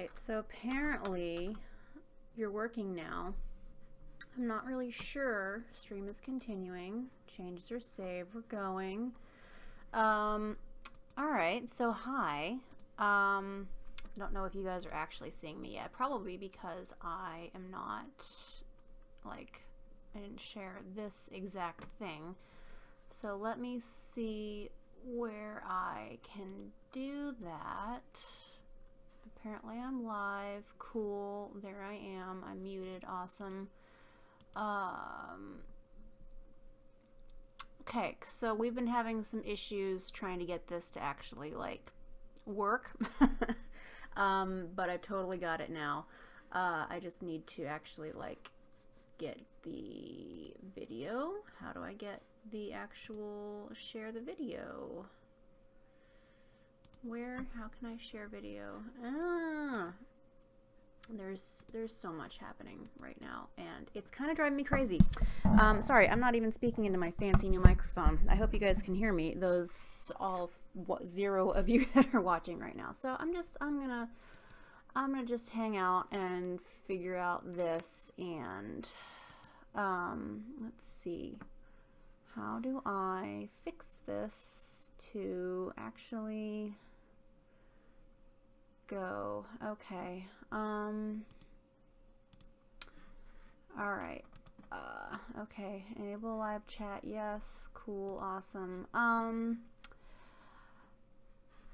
Alright, so apparently you're working now. I'm not really sure. Stream is continuing. Changes are saved. We're going. Alright, so hi. I don't know if you guys are actually seeing me yet. Probably because I am not, like, I didn't share this exact thing. So let me see where I can do that. Apparently I'm live. Cool. There I am. I'm muted. Awesome. Okay, so we've been having some issues trying to get this to actually, like, work. But I've totally got it now. I just need to actually, like, get the video. How do I get the actual share the video? Where? How can I share video? There's so much happening right now, and it's kind of driving me crazy. Sorry, I'm not even speaking into my fancy new microphone. I hope you guys can hear me. Those all zero of you that are watching right now. So I'm gonna just hang out and figure out this, and let's see. How do I fix this to actually go? Okay. All right. Okay. Enable live chat. Yes. Cool. Awesome. All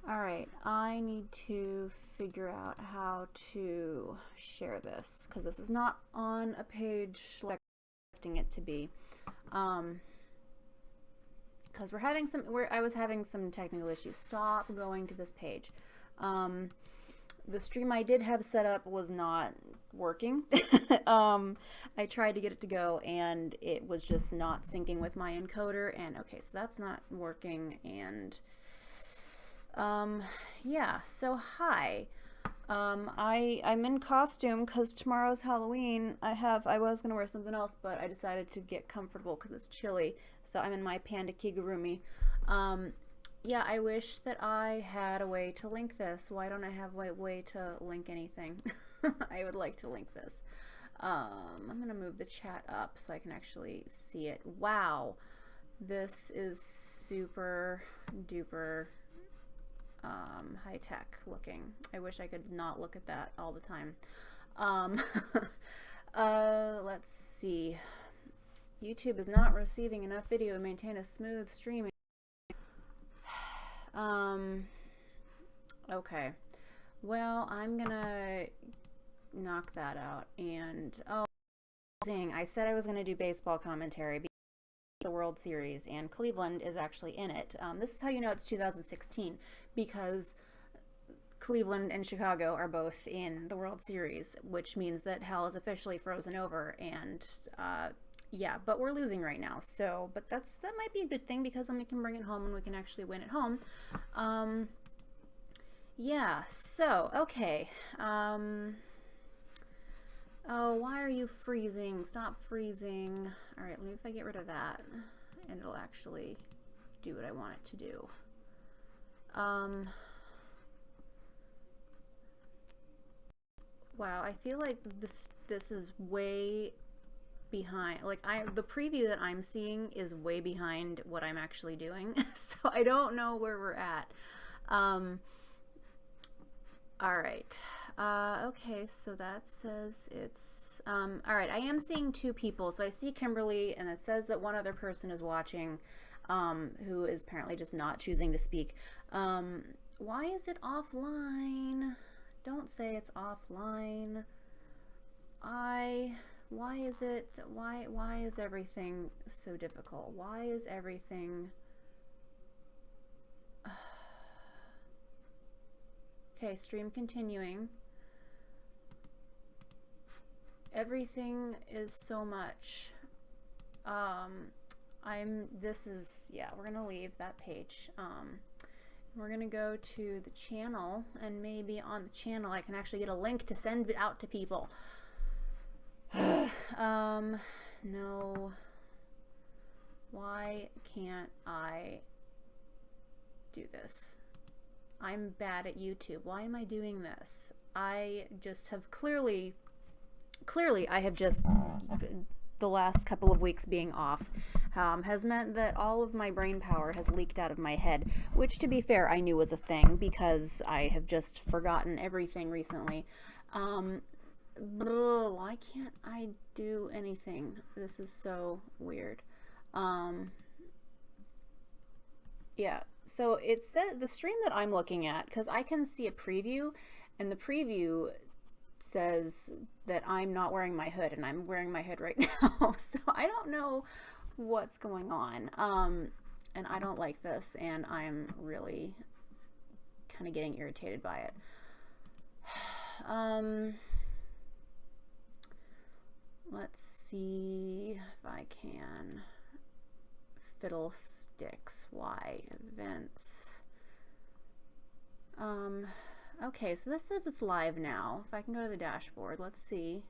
right. I need to figure out how to share this because this is not on a page like I'm expecting it to be. Because I was having some technical issues. Stop going to this page. The stream I did have set up was not working. I tried to get it to go and it was just not syncing with my encoder, and okay, so that's not working. And yeah, so hi. I'm in costume because tomorrow's Halloween. I was gonna wear something else, but I decided to get comfortable because it's chilly. So I'm in my panda kigurumi. Yeah, I wish that I had a way to link this. Why don't I have a way to link anything? I would like to link this. I'm gonna move the chat up so I can actually see it. Wow, this is super duper high tech looking. I wish I could not look at that all the time. Let's see. YouTube is not receiving enough video to maintain a smooth streaming. Okay. Well, I'm gonna knock that out. And I said I was gonna do baseball commentary because the World Series, and Cleveland is actually in it. This is how you know it's 2016, because Cleveland and Chicago are both in the World Series, which means that hell is officially frozen over. And yeah, but we're losing right now. So, but that might be a good thing because then we can bring it home and we can actually win at home. Yeah. So okay. Oh, why are you freezing? Stop freezing. All right, let me, if I get rid of that, and it'll actually do what I want it to do. Wow, I feel like this is way behind. Like the preview that I'm seeing is way behind what I'm actually doing. So I don't know where we're at. All right. Okay, so that says it's, all right, I am seeing two people. So I see Kimberly, and it says that one other person is watching, who is apparently just not choosing to speak. Why is it offline? Don't say it's offline. Why is it, why is everything so difficult? Why is everything... Okay, stream continuing. Everything is so much. Yeah, we're gonna leave that page. We're gonna go to the channel, and maybe on the channel I can actually get a link to send it out to people. No. Why can't I do this? I'm bad at YouTube. Why am I doing this? I just have clearly I have just, the last couple of weeks being off has meant that all of my brain power has leaked out of my head, which, to be fair, I knew was a thing because I have just forgotten everything recently. Why can't I do anything? This is so weird. Yeah, so it said the stream that I'm looking at, because I can see a preview, and the preview says that I'm not wearing my hood, and I'm wearing my hood right now. So I don't know what's going on. And I don't like this, and I'm really kind of getting irritated by it. Let's see if I can. Fiddlesticks. Why? Events. Okay, so this says it's live now. If I can go to the dashboard, let's see.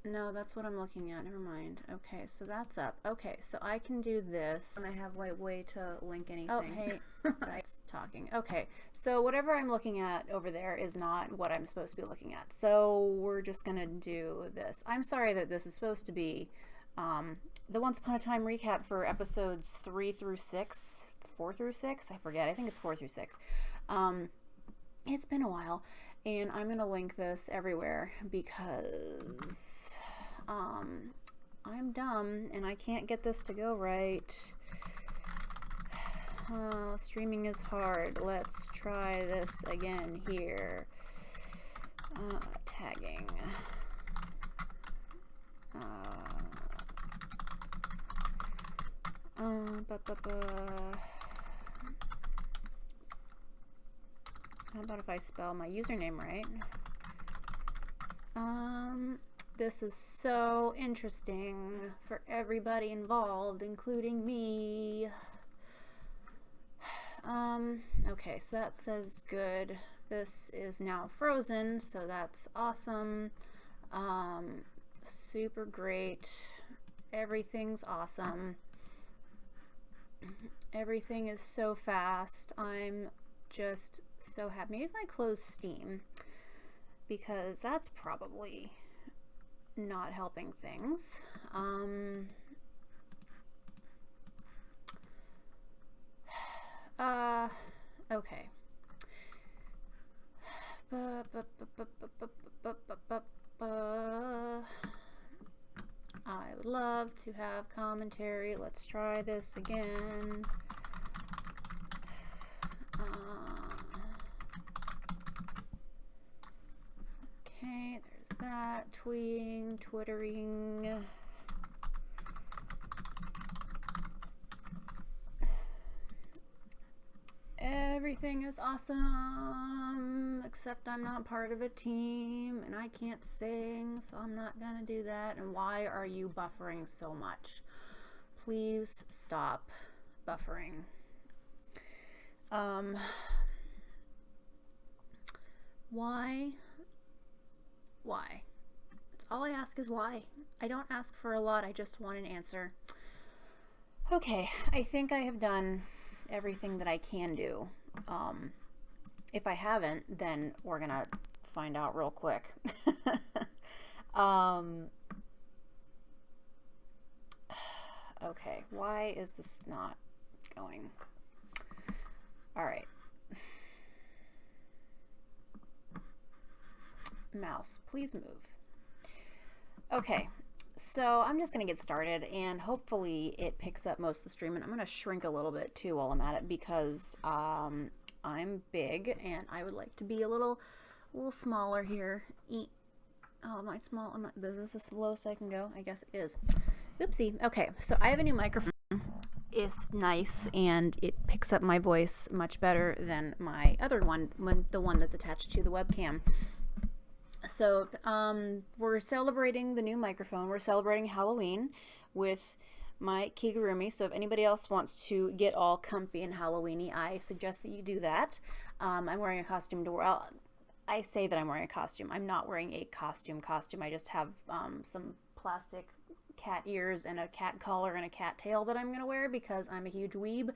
No, that's what I'm looking at. Never mind. Okay, so that's up. Okay, so I can do this. And I have like way to link anything. Oh, hey, guys talking. Okay, so whatever I'm looking at over there is not what I'm supposed to be looking at. So we're just gonna do this. I'm sorry that this is supposed to be the Once Upon a Time recap for episodes 3 through 6. 4 through 6? I forget. I think it's 4 through 6. It's been a while. And I'm going to link this everywhere because I'm dumb and I can't get this to go right. Streaming is hard. Let's try this again here. Tagging. How about if I spell my username right? This is so interesting for everybody involved, including me. Okay, so that says good. This is now frozen, so that's awesome. Super great. Everything's awesome. Everything is so fast. I'm just so happy. Maybe if I close Steam, because that's probably not helping things. Okay. I would love to have commentary. Let's try this again. Okay, there's that. Twittering. Everything is awesome, except I'm not part of a team and I can't sing, so I'm not gonna do that. And why are you buffering so much? Please stop buffering. Why? That's all I ask is why. I don't ask for a lot, I just want an answer. Okay, I think I have done everything that I can do. If I haven't, then we're gonna find out real quick. Okay, why is this not going? All right. Mouse, please move. Okay, so I'm just gonna get started and hopefully it picks up most of the stream, and I'm gonna shrink a little bit too while I'm at it because I'm big and I would like to be a little smaller here. Oh, am I small? Is this the lowest I can go? I guess it is. Oopsie. Okay, so I have a new microphone. It's nice and it picks up my voice much better than my other one, the one that's attached to the webcam. So we're celebrating the new microphone. We're celebrating Halloween with my Kigurumi. So if anybody else wants to get all comfy and Halloweeny, I suggest that you do that. I'm wearing a costume to wear. I say that I'm wearing a costume. I'm not wearing a costume. I just have some plastic cat ears and a cat collar and a cat tail that I'm going to wear because I'm a huge weeb.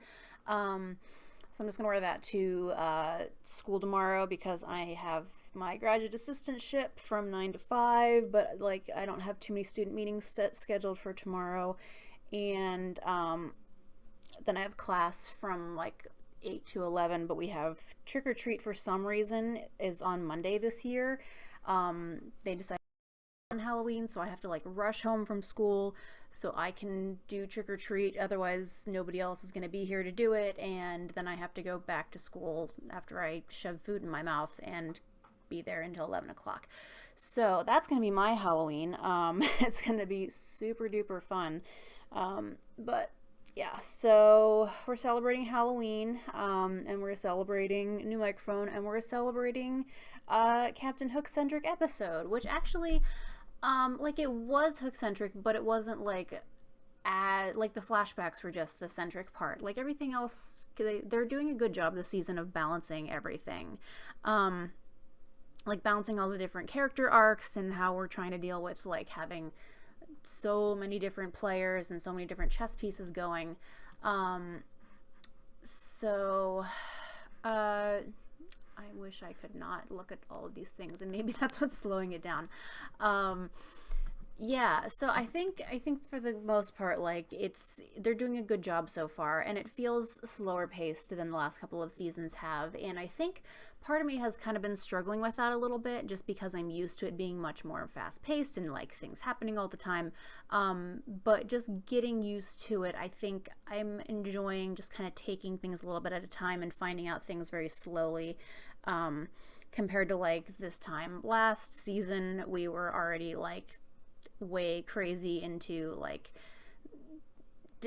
So I'm just going to wear that to school tomorrow because I have my graduate assistantship from 9 to 5, but like I don't have too many student meetings scheduled for tomorrow. And then I have class from like 8 to 11, but we have trick or treat for some reason is on Monday this year. They decided on Halloween, so I have to like rush home from school so I can do trick or treat. Otherwise, nobody else is going to be here to do it, and then I have to go back to school after I shove food in my mouth and be there until 11 o'clock. So that's going to be my Halloween. It's going to be super duper fun. But yeah, so we're celebrating Halloween, and we're celebrating new microphone, and we're celebrating Captain Hook centric episode, which actually, like it was Hook centric, but it wasn't like the flashbacks were just the centric part. Like everything else, they're doing a good job this season of balancing everything. Like balancing all the different character arcs and how we're trying to deal with like having so many different players and so many different chess pieces going. I wish I could not look at all of these things, and maybe that's what's slowing it down. Yeah, so I think for the most part, like they're doing a good job so far, and it feels slower paced than the last couple of seasons have. And I think part of me has kind of been struggling with that a little bit, just because I'm used to it being much more fast paced and like things happening all the time. But just getting used to it, I think I'm enjoying just kind of taking things a little bit at a time and finding out things very slowly. Compared to like this time last season, we were already like way crazy into like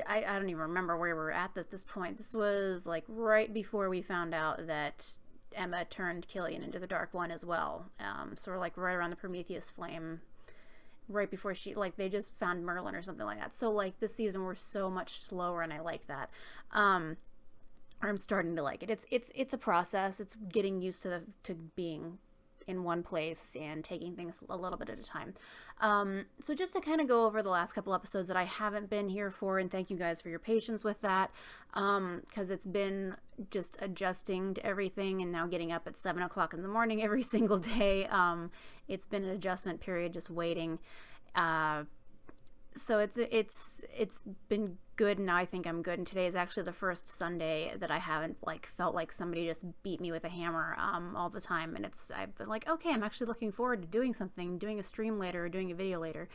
I don't even remember where we were at this point. This was like right before we found out that Emma turned Killian into the Dark One as well. So we're like right around the Prometheus flame, right before they just found Merlin or something like that. So like this season we're so much slower, and I like that. I'm starting to like it. It's a process. It's getting used to being in one place and taking things a little bit at a time. So just to kind of go over the last couple episodes that I haven't been here for, and thank you guys for your patience with that, because it's been just adjusting to everything and now getting up at 7 o'clock in the morning every single day. It's been an adjustment period, just waiting. So it's been good, and now I think I'm good. And today is actually the first Sunday that I haven't like felt like somebody just beat me with a hammer all the time. And I've been like, okay, I'm actually looking forward to doing something, doing a stream later or doing a video later.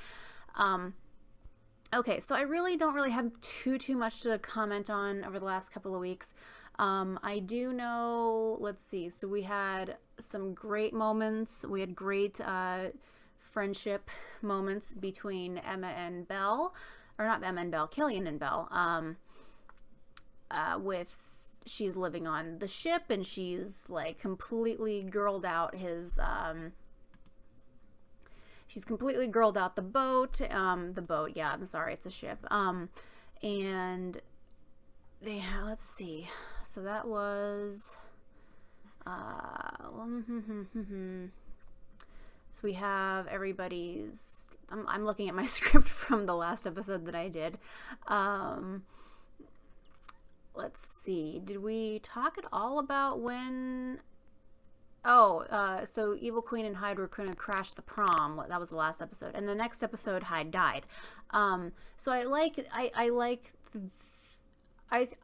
Okay, so I really don't have too much to comment on over the last couple of weeks. I do know, let's see, so we had some great moments. We had great friendship moments between Emma and Belle, or not Emma and Belle, Killian and Belle, she's living on the ship, and she's like completely girled out she's completely girled out the boat, yeah, I'm sorry, it's a ship, and let's see, so that was, so we have everybody's, I'm looking at my script from the last episode that I did. Let's see, did we talk at all about when, so Evil Queen and Hyde were going to crash the prom. That was the last episode. And the next episode, Hyde died. So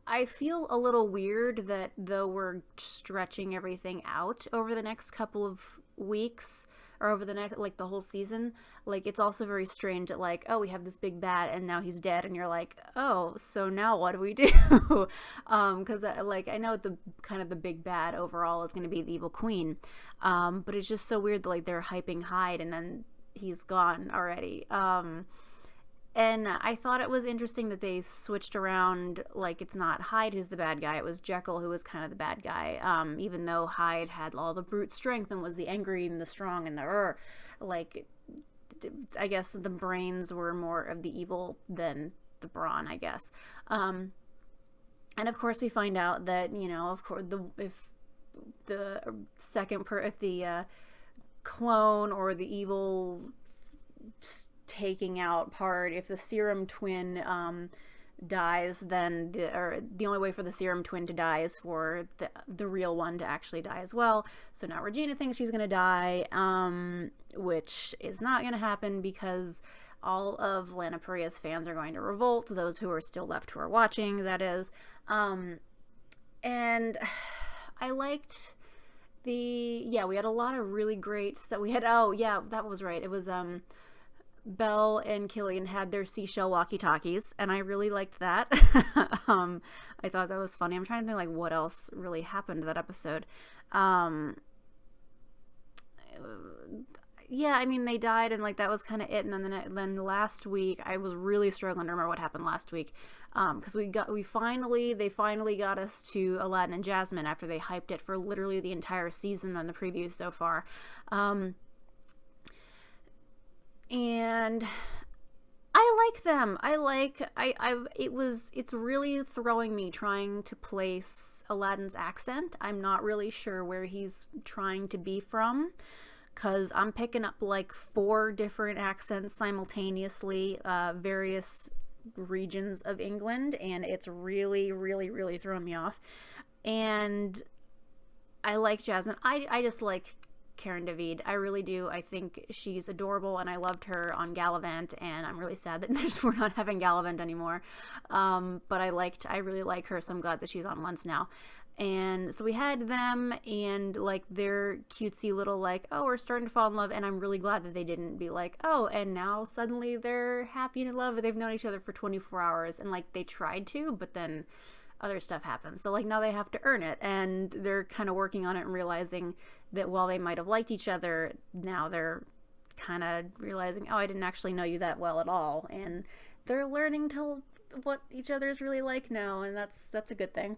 I feel a little weird that though we're stretching everything out over the next couple of weeks, or over the next, like the whole season, like it's also very strange that like, oh, we have this big bad and now he's dead, and you're like, oh, so now what do we do? Because like I know the kind of the big bad overall is going to be the Evil Queen, but it's just so weird that like they're hyping Hyde and then he's gone already. And I thought it was interesting that they switched around, like it's not Hyde who's the bad guy, it was Jekyll who was kind of the bad guy, even though Hyde had all the brute strength and was the angry and the strong and the like, I guess the brains were more of the evil than the brawn, I guess. And of course we find out that, you know, of course, if the clone or the evil taking out part, if the serum twin dies, then the only way for the serum twin to die is for the real one to actually die as well. So now Regina thinks she's gonna die, which is not gonna happen because all of Lana Parrilla's fans are going to revolt, those who are still left who are watching, that is. And I liked we had a lot of really great stuff. We had, that was right. It was, Belle and Killian had their seashell walkie-talkies, and I really liked that. I thought that was funny. I'm trying to think, like, what else really happened that episode. Yeah, I mean, they died, and like that was kind of it. And then last week, I was really struggling to remember what happened last week, because they finally got us to Aladdin and Jasmine after they hyped it for literally the entire season on the previews so far, and I like them. It's really throwing me trying to place Aladdin's accent. I'm not really sure where he's trying to be from, because I'm picking up like 4 different accents simultaneously, various regions of England, and it's really, really, really throwing me off. And I like Jasmine. I just like Karen David. I really do. I think she's adorable, and I loved her on Gallivant, and I'm really sad that we're not having Gallivant anymore. But I really like her, so I'm glad that she's on Once now. And so we had them, and like their cutesy little like, oh, we're starting to fall in love, and I'm really glad that they didn't be like, oh, and now suddenly they're happy and in love, and they've known each other for 24 hours, and like they tried to, but then other stuff happens. So like now they have to earn it, and they're kind of working on it and realizing that while they might have liked each other, now they're kind of realizing, oh, I didn't actually know you that well at all, and they're learning to what each other is really like now, and that's a good thing.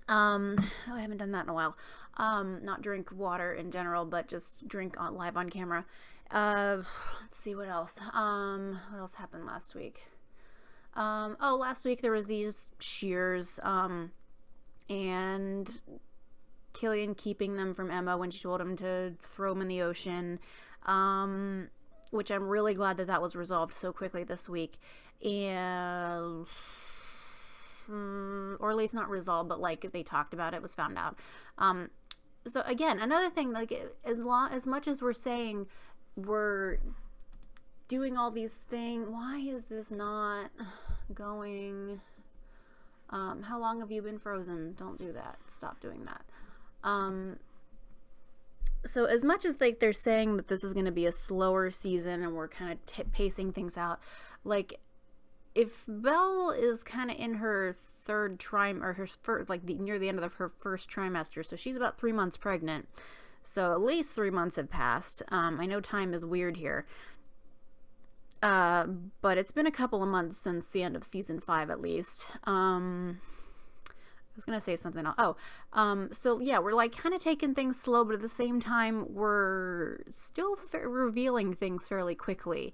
I haven't done that in a while. Not drink water in general, but just drink live on camera. Let's see what else. What else happened last week? Last week there was these shears, and Killian keeping them from Emma when she told him to throw them in the ocean, which I'm really glad that was resolved so quickly this week. And or at least not resolved, but like they talked about it, was found out. So again, another thing, like as much as we're saying we're doing all these things, why is this not going? How long have you been frozen? Don't do that. Stop doing that. So as much as like they're saying that this is going to be a slower season and we're kind of pacing things out, like if Belle is kind of in her third trimester, or her first, like near the end of her first trimester, so she's about 3 months pregnant, so at least 3 months have passed. I know time is weird here, but it's been a couple of months since the end of season 5 at least. I was gonna say something else. So yeah, we're like kind of taking things slow, but at the same time we're still revealing things fairly quickly.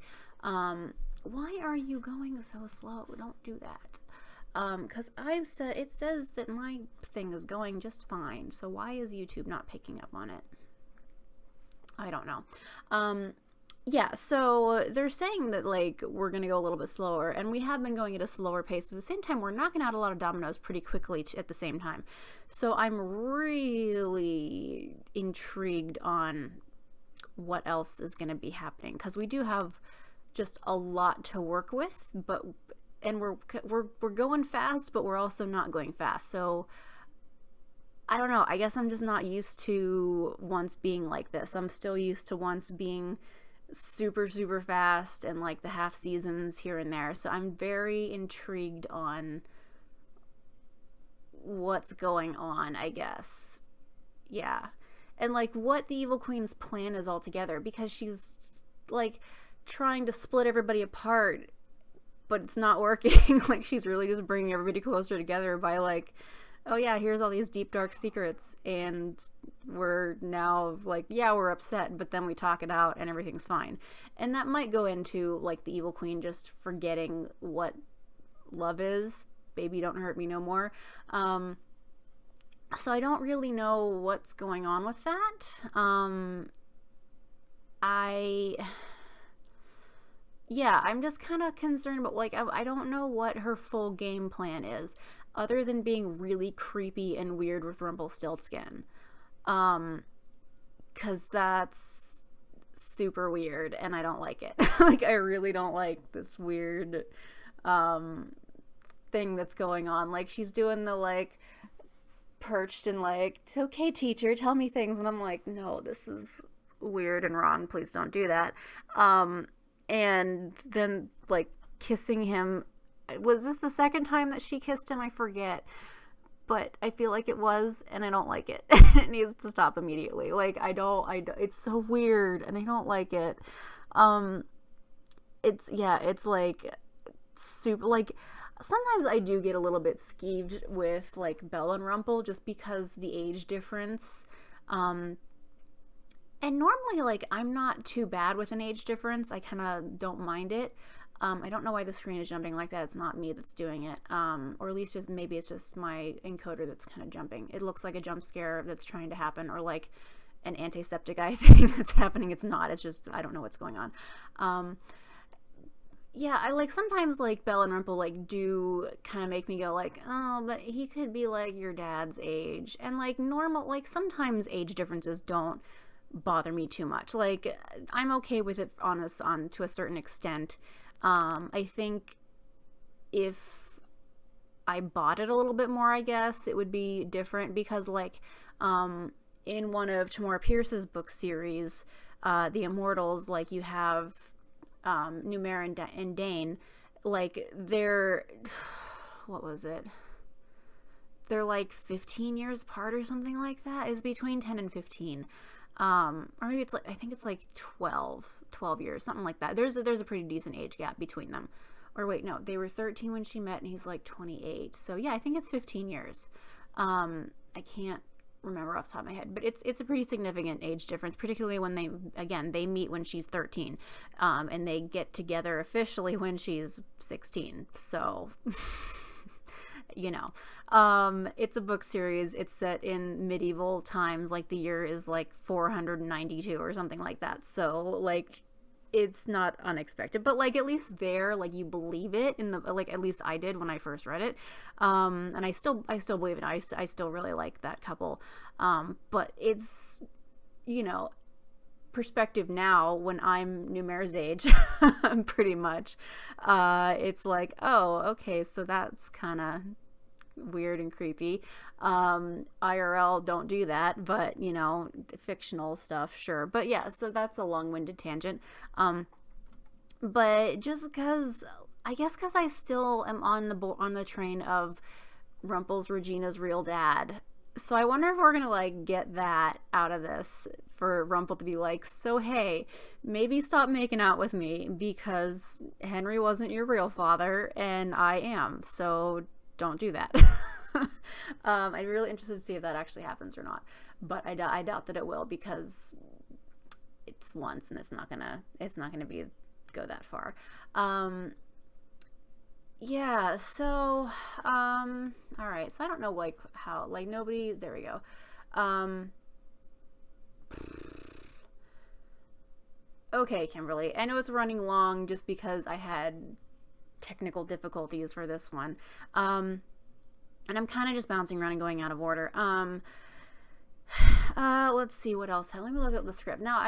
Why are you going so slow? Don't do that. Because it says that my thing is going just fine. So why is YouTube not picking up on it? I don't know. Yeah, so they're saying that like we're going to go a little bit slower, and we have been going at a slower pace, but at the same time we're knocking out a lot of dominoes pretty quickly at the same time. So I'm really intrigued on what else is going to be happening, because we do have just a lot to work with, and we're going fast, but we're also not going fast. So I don't know, I guess I'm just not used to Once being like this. I'm still used to Once being super, super fast and like the half seasons here and there. So I'm very intrigued on what's going on, I guess. Yeah. And like what the Evil Queen's plan is altogether, because she's like trying to split everybody apart, but it's not working. Like she's really just bringing everybody closer together by like, oh yeah, here's all these deep dark secrets, and we're now like, yeah, we're upset, but then we talk it out and everything's fine. And that might go into like the Evil Queen just forgetting what love is. Baby, don't hurt me no more. So I don't really know what's going on with that. yeah, I'm just kind of concerned about, like, I don't know what her full game plan is, other than being really creepy and weird with Rumpelstiltskin. Um, because that's super weird and I don't like it. Like, I really don't like this weird um thing that's going on. Like, she's doing the, like, perched and, like, it's okay, teacher, tell me things, and I'm like, no, this is weird and wrong, please don't do that. um and then, like, kissing him, was this the second time that she kissed him? I forget, but I feel like it was, and I don't like it. It needs to stop immediately. Like, I don't, it's so weird and I don't like it. um it's, yeah, it's like super, like, sometimes I do get a little bit skeeved with, like, Belle and Rumple, just because the age difference. um and normally, like, I'm not too bad with an age difference. I kind of don't mind it. I don't know why the screen is jumping like that. It's not me that's doing it. Or at least just, maybe it's just my encoder that's kind of jumping. It looks like a jump scare that's trying to happen, or like an antiseptic eye thing that's happening. It's not. It's just, I don't know what's going on. Yeah, I, like, sometimes, like, Belle and Rumple, like, do kind of make me go, like, oh, but he could be, like, your dad's age. And, like, normal, like, sometimes age differences don't bother me too much. Like, I'm okay with it on to a certain extent. I think if I bought it a little bit more, I guess it would be different, because, like, in one of Tamora Pierce's book series, The Immortals, like, you have Numair and Dane, like, they're, what was it? They're like 15 years apart or something like that. It's between 10 and 15. Or maybe it's like, I think it's like 12 years, something like that. There's a pretty decent age gap between them. Or wait, no, they were 13 when she met and he's like 28. So yeah, I think it's 15 years. I can't remember off the top of my head, but it's a pretty significant age difference, particularly when they meet when she's 13, and they get together officially when she's 16. So you know, it's a book series. It's set in medieval times. Like, the year is like 492 or something like that. So, like, it's not unexpected, but, like, at least there, like, you believe it in the, like, at least I did when I first read it. And I still believe it. I still really like that couple. But it's, you know, perspective now, when I'm Numair's age, pretty much, it's like, oh, okay, so that's kind of weird and creepy. IRL, don't do that, but, you know, fictional stuff, sure. But yeah, so that's a long-winded tangent. But just because, I guess, because I still am on the train of Rumple's Regina's real dad. So I wonder if we're gonna, like, get that out of this, for Rumple to be like, so hey, maybe stop making out with me, because Henry wasn't your real father and I am, so don't do that. I'm really interested to see if that actually happens or not, but I doubt that it will, because it's once, and it's not gonna go that far. Yeah, so all right, so I don't know, like, how, like, nobody, there we go. Okay, Kimberly, I know it's running long just because I had technical difficulties for this one. And I'm kind of just bouncing around and going out of order. Let's see what else. Let me look at the script. Now,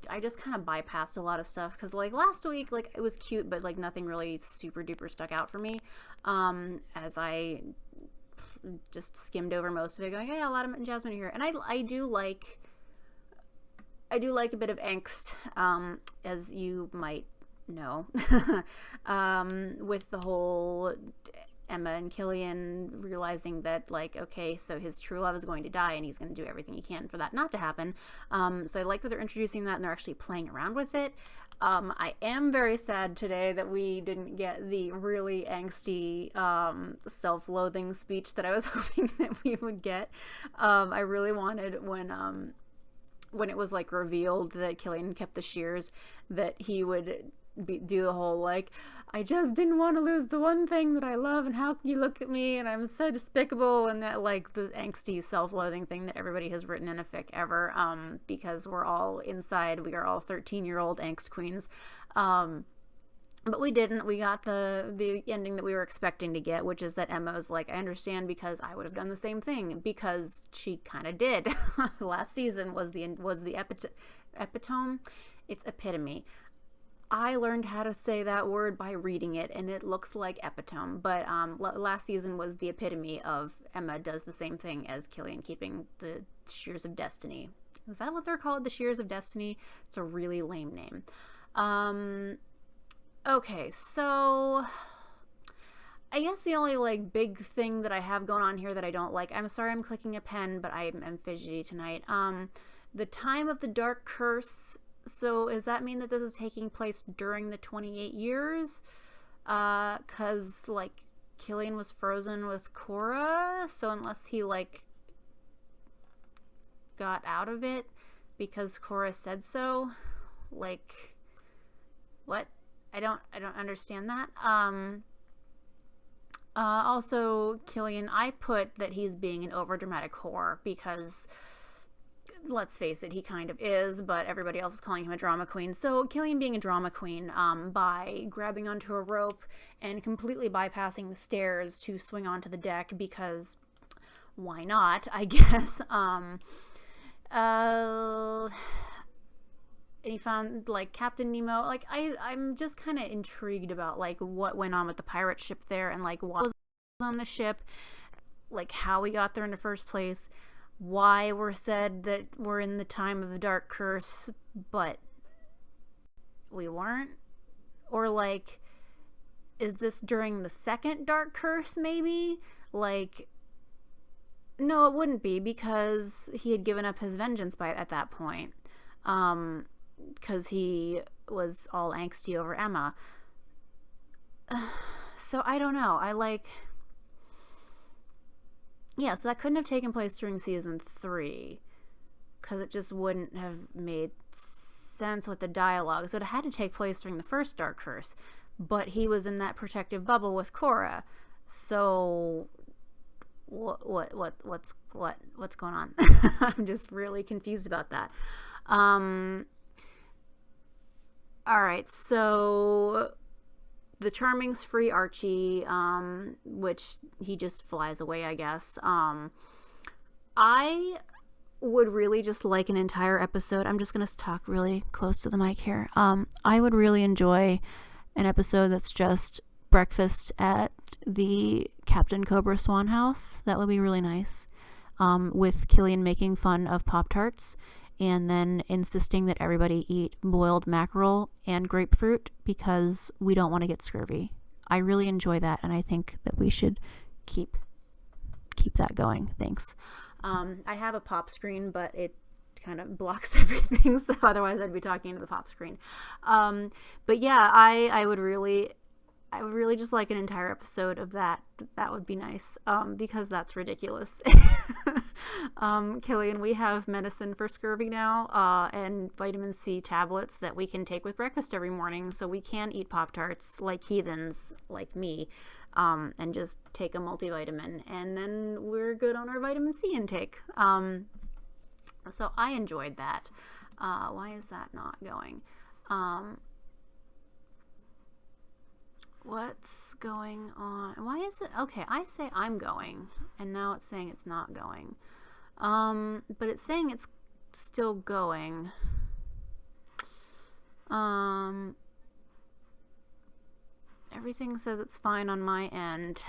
I just kind of bypassed a lot of stuff, because, like, last week, like, it was cute, but, like, nothing really super duper stuck out for me. As I just skimmed over most of it, going, yeah, a lot of Jasmine here. And I do like a bit of angst, as you might know, with the whole Emma and Killian realizing that, like, okay, so his true love is going to die, and he's going to do everything he can for that not to happen. So I like that they're introducing that and they're actually playing around with it. I am very sad today that we didn't get the really angsty, self-loathing speech that I was hoping that we would get. I really wanted, when it was, like, revealed that Killian kept the shears, that he would do the whole, like, I just didn't want to lose the one thing that I love, and how can you look at me, and I'm so despicable, and that, like, the angsty self-loathing thing that everybody has written in a fic ever, because we're all inside, we are all 13-year-old angst queens. But we didn't. We got the ending that we were expecting to get, which is that Emma was like, I understand because I would have done the same thing, because she kind of did. Last season was the epitome. It's epitome. I learned how to say that word by reading it, and it looks like epitome. But last season was the epitome of Emma does the same thing as Killian, keeping the Shears of Destiny. Is that what they're called? The Shears of Destiny? It's a really lame name. Okay, so I guess the only like big thing that I have going on here that I don't like, I'm sorry I'm clicking a pen, but I'm fidgety tonight. The time of the Dark Curse. So does that mean that this is taking place during the 28 years? 'Cause like Killian was frozen with Cora, so unless he like got out of it because Cora said so, like what? I don't understand that. Also Killian, I put that he's being an overdramatic whore because let's face it, he kind of is, but everybody else is calling him a drama queen. So Killian being a drama queen by grabbing onto a rope and completely bypassing the stairs to swing onto the deck because why not, I guess. And he found like Captain Nemo. Like I'm just kind of intrigued about like what went on with the pirate ship there and like what was on the ship, like how we got there in the first place. Why we're said that we're in the time of the Dark Curse, but we weren't? Or like, is this during the second Dark Curse maybe? Like, no, it wouldn't be because he had given up his vengeance at that point. Because he was all angsty over Emma. So I don't know. Yeah, so that couldn't have taken place during season 3 because it just wouldn't have made sense with the dialogue. So it had to take place during the first Dark Curse, but he was in that protective bubble with Cora. So what's going on? I'm just really confused about that. All right, so the Charmings free Archie, which he just flies away, I guess. I would really just like an entire episode. I'm just going to talk really close to the mic here. I would really enjoy an episode that's just breakfast at the Captain Cobra Swan house. That would be really nice. With Killian making fun of Pop-Tarts and then insisting that everybody eat boiled mackerel and grapefruit because we don't want to get scurvy. I really enjoy that, and I think that we should keep that going. Thanks. I have a pop screen, but it kind of blocks everything, so otherwise I'd be talking into the pop screen. But yeah, I would really just like an entire episode of that. That would be nice, because that's ridiculous. Killian, we have medicine for scurvy now, and vitamin C tablets that we can take with breakfast every morning, so we can eat Pop-Tarts like heathens, like me, and just take a multivitamin, and then we're good on our vitamin C intake. So I enjoyed that. Why is that not going? What's going on? Why is it? Okay, I say I'm going, and now it's saying it's not going. But it's saying it's still going. Everything says it's fine on my end.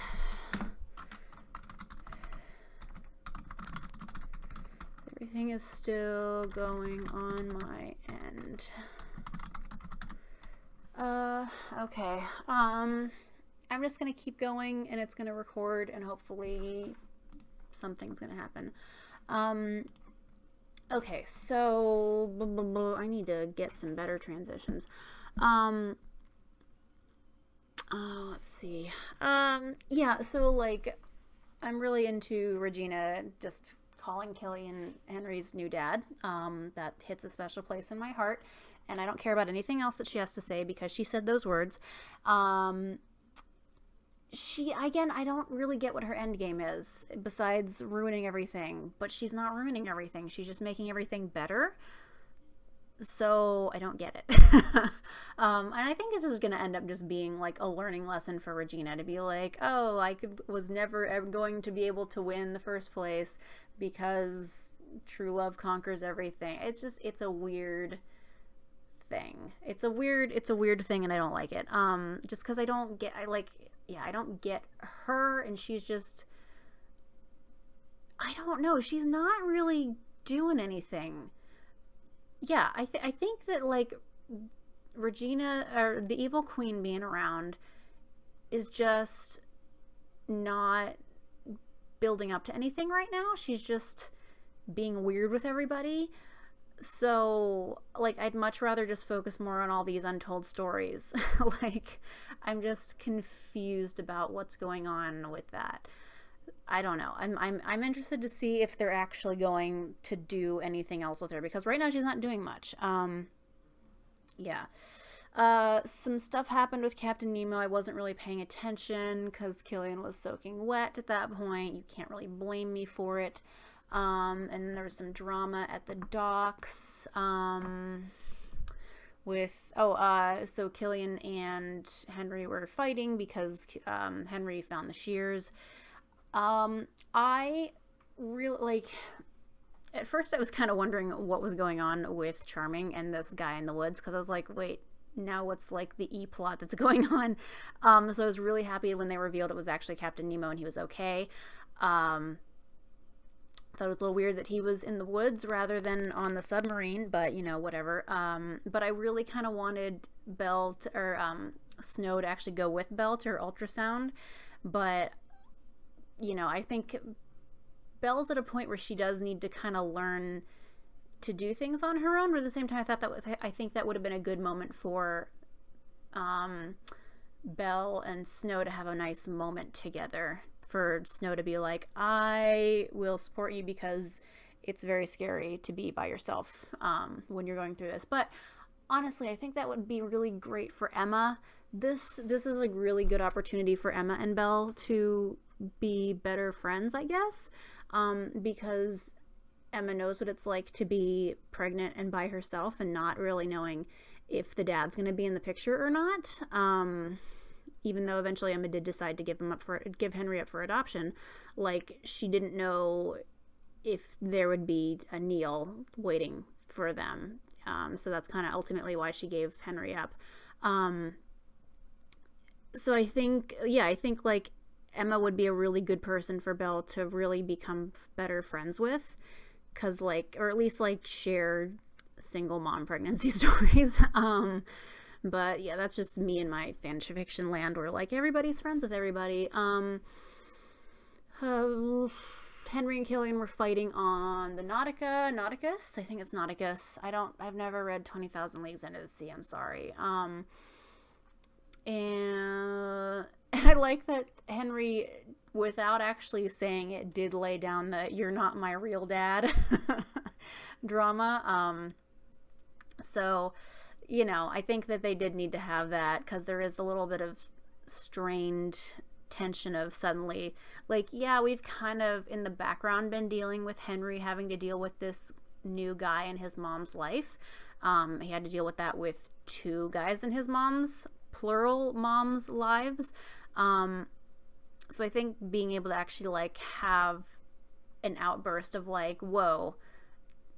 Everything is still going on my end. Okay. I'm just gonna keep going, and it's gonna record, and hopefully something's gonna happen. Okay, so I need to get some better transitions. Let's see. Yeah, so like I'm really into Regina just calling Killian Henry's new dad. That hits a special place in my heart, and I don't care about anything else that she has to say because she said those words. I don't really get what her end game is besides ruining everything, but she's not ruining everything. She's just making everything better. So I don't get it. And I think it's just going to end up just being like a learning lesson for Regina to be like, oh, was never ever going to be able to win the first place because true love conquers everything. It's a weird thing. It's a weird thing, and I don't like it. Just because I don't get her, and she's just, I don't know, she's not really doing anything. Yeah, I think that like Regina or the evil queen being around is just not building up to anything right now. She's just being weird with everybody. So, like, I'd much rather just focus more on all these untold stories. Like, I'm just confused about what's going on with that. I don't know. I'm interested to see if they're actually going to do anything else with her, because right now she's not doing much. Yeah. Some stuff happened with Captain Nemo. I wasn't really paying attention because Killian was soaking wet at that point. You can't really blame me for it. And then there was some drama at the docks. So Killian and Henry were fighting because Henry found the shears. I really, like, at first I was kind of wondering what was going on with Charming and this guy in the woods, because I was like, wait, now what's like the E-plot that's going on? So I was really happy when they revealed it was actually Captain Nemo and he was okay. Thought it was a little weird that he was in the woods rather than on the submarine, but whatever. But I really kind of wanted Snow to actually go with Belle to her ultrasound, but I think Belle's at a point where she does need to kind of learn to do things on her own, but at the same time I think that would have been a good moment for Belle and Snow to have a nice moment together, for Snow to be like, I will support you because it's very scary to be by yourself when you're going through this. But honestly, I think that would be really great for Emma. This is a really good opportunity for Emma and Belle to be better friends, I guess, because Emma knows what it's like to be pregnant and by herself and not really knowing if the dad's going to be in the picture or not. Even though eventually Emma did decide to give Henry up for adoption, like, she didn't know if there would be a Neil waiting for them. So that's kind of ultimately why she gave Henry up. So I think like Emma would be a really good person for Belle to really become better friends with, cause or at least share single mom pregnancy stories. But yeah, that's just me in my fantasy fiction land where everybody's friends with everybody. Henry and Killian were fighting on the Nauticus. I think it's Nauticus. I've never read 20,000 Leagues Under the Sea. I'm sorry. And I like that Henry, without actually saying it, did lay down the "you're not my real dad" drama. So, I think that they did need to have that, because there is the little bit of strained tension of suddenly, we've kind of in the background been dealing with Henry having to deal with this new guy in his mom's life. He had to deal with that with two guys in his plural moms' lives. So I think being able to actually have an outburst of whoa,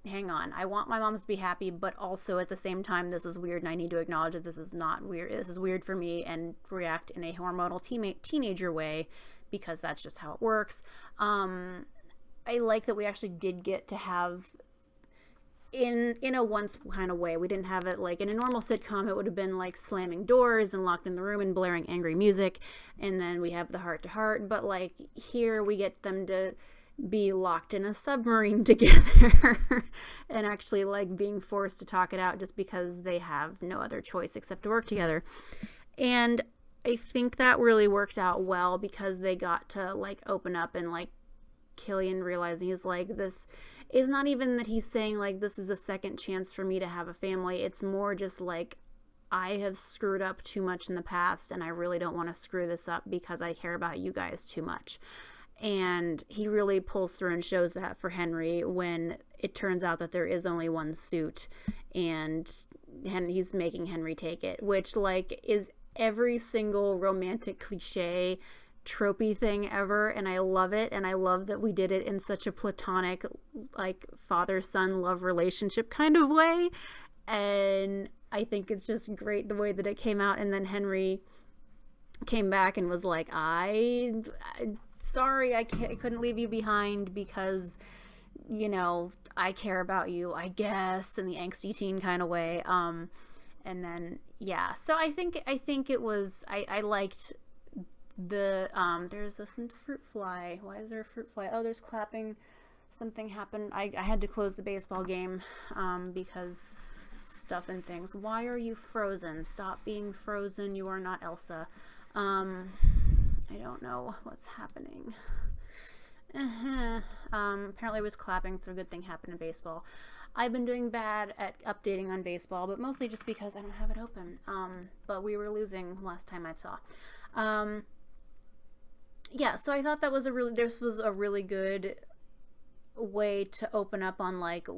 hang on, I want my moms to be happy, but also at the same time, this is weird and I need to acknowledge that this is not weird. This is weird for me, and react in a hormonal teenager way, because that's just how it works. I like that we actually did get to have in a once kind of way. We didn't have it in a normal sitcom. It would have been slamming doors and locked in the room and blaring angry music, and then we have the heart to heart. But here we get them to be locked in a submarine together and actually being forced to talk it out just because they have no other choice except to work together. And I think that really worked out well, because they got to open up, and Killian realizing is this is not even that he's saying this is a second chance for me to have a family. It's more just I have screwed up too much in the past, and I really don't want to screw this up because I care about you guys too much. And he really pulls through and shows that for Henry when it turns out that there is only one suit, and he's making Henry take it, which, like, is every single romantic cliche tropey thing ever, and I love it, and I love that we did it in such a platonic, like, father-son love relationship kind of way, and I think it's just great the way that it came out. And then Henry came back and was like, sorry, I couldn't leave you behind because, you know, I care about you, I guess, in the angsty teen kind of way. And then, yeah, so I think it was, I liked the, there's a fruit fly. Why is there a fruit fly? Oh, there's clapping. Something happened. I had to close the baseball game, because stuff and things. Why are you frozen? Stop being frozen. You are not Elsa. I don't know what's happening. Apparently it was clapping, so a good thing happened in baseball. I've been doing bad at updating on baseball, but mostly just because I don't have it open. But we were losing last time I saw. Yeah, so I thought this was a really good way to open up on, like,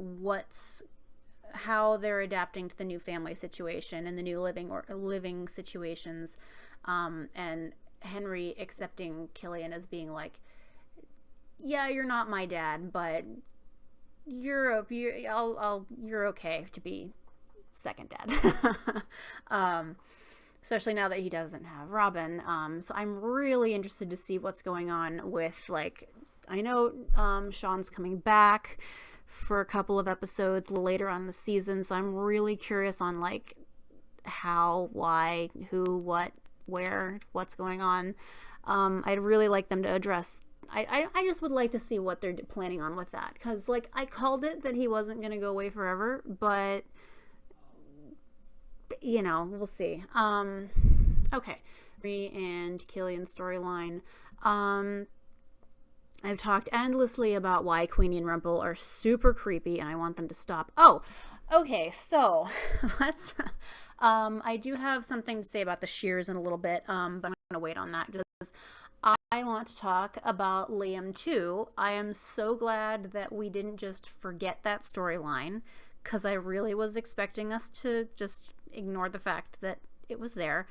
how they're adapting to the new family situation and the new living situations, and Henry accepting Killian as being like, yeah, you're not my dad, but you're okay to be second dad. Especially now that he doesn't have Robin. So I'm really interested to see what's going on with, like, I know Sean's coming back for a couple of episodes later on in the season, so I'm really curious on, like, how, why, who, what, where, what's going on. I'd really like them to address, I just would like to see what they're planning on with that, because, like, I called it that he wasn't going to go away forever, but, you know, we'll see. Okay, and Killian's storyline. I've talked endlessly about why Queenie and Rumple are super creepy, and I want them to stop. Oh, okay, so let's, I do have something to say about the shears in a little bit, but I'm going to wait on that, just because I want to talk about Liam too. I am so glad that we didn't just forget that storyline, because I really was expecting us to just ignore the fact that it was there.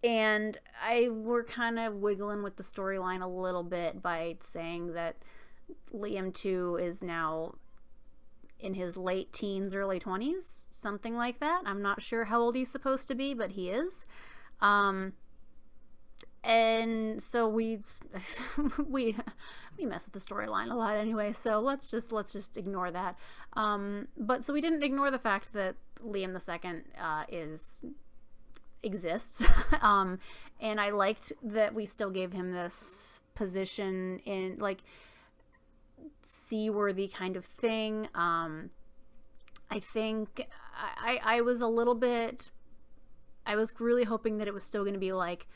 And we're kind of wiggling with the storyline a little bit by saying that Liam 2 is now in his late teens, early 20s, something like that. I'm not sure how old he's supposed to be, but he is. And so we mess with the storyline a lot anyway, so let's just ignore that. But so we didn't ignore the fact that Liam II exists. And I liked that we still gave him this position in, like, seaworthy kind of thing. I think I was really hoping that it was still going to be like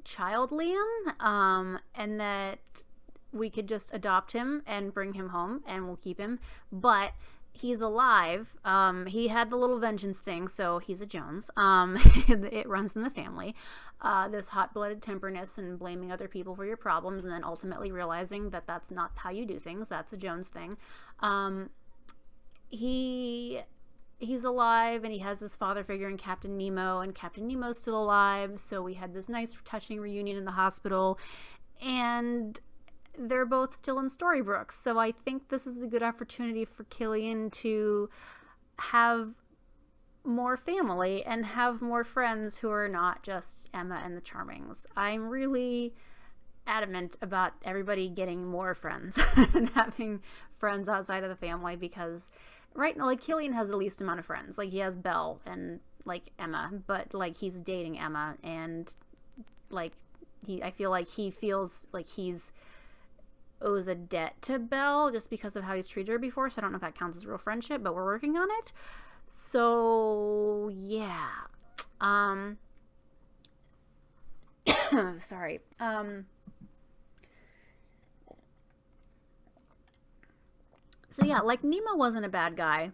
child Liam, and that we could just adopt him and bring him home and we'll keep him, but he's alive. He had the little vengeance thing, so he's a Jones. It runs in the family. This hot-blooded temperness and blaming other people for your problems, and then ultimately realizing that that's not how you do things. That's a Jones thing. He's alive, and he has this father figure in Captain Nemo, and Captain Nemo's still alive, so we had this nice, touching reunion in the hospital, and they're both still in Storybrooke, so I think this is a good opportunity for Killian to have more family and have more friends who are not just Emma and the Charmings. I'm really adamant about everybody getting more friends and having friends outside of the family, because right now, like, Killian has the least amount of friends. Like, he has Belle and, like, Emma, but, like, he's dating Emma, and, like, I feel like he feels like owes a debt to Belle just because of how he's treated her before, so I don't know if that counts as real friendship, but we're working on it. So, yeah. Sorry. So yeah, like, Nemo wasn't a bad guy.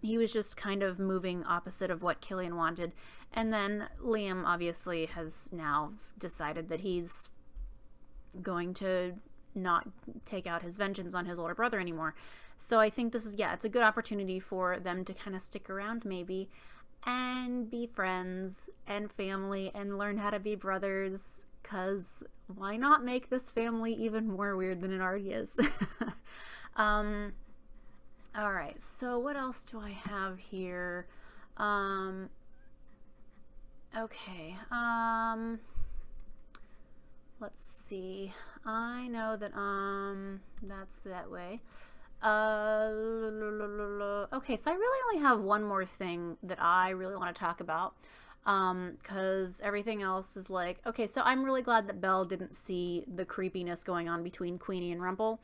He was just kind of moving opposite of what Killian wanted. And then Liam obviously has now decided that he's going to not take out his vengeance on his older brother anymore. So I think this is, it's a good opportunity for them to kind of stick around maybe and be friends and family and learn how to be brothers, because why not make this family even more weird than it already is? All right, so what else do I have here? Okay, let's see. I know that, that's that way. Okay, so I really only have one more thing that I really want to talk about, because everything else is like, okay, so I'm really glad that Belle didn't see the creepiness going on between Queenie and Rumple.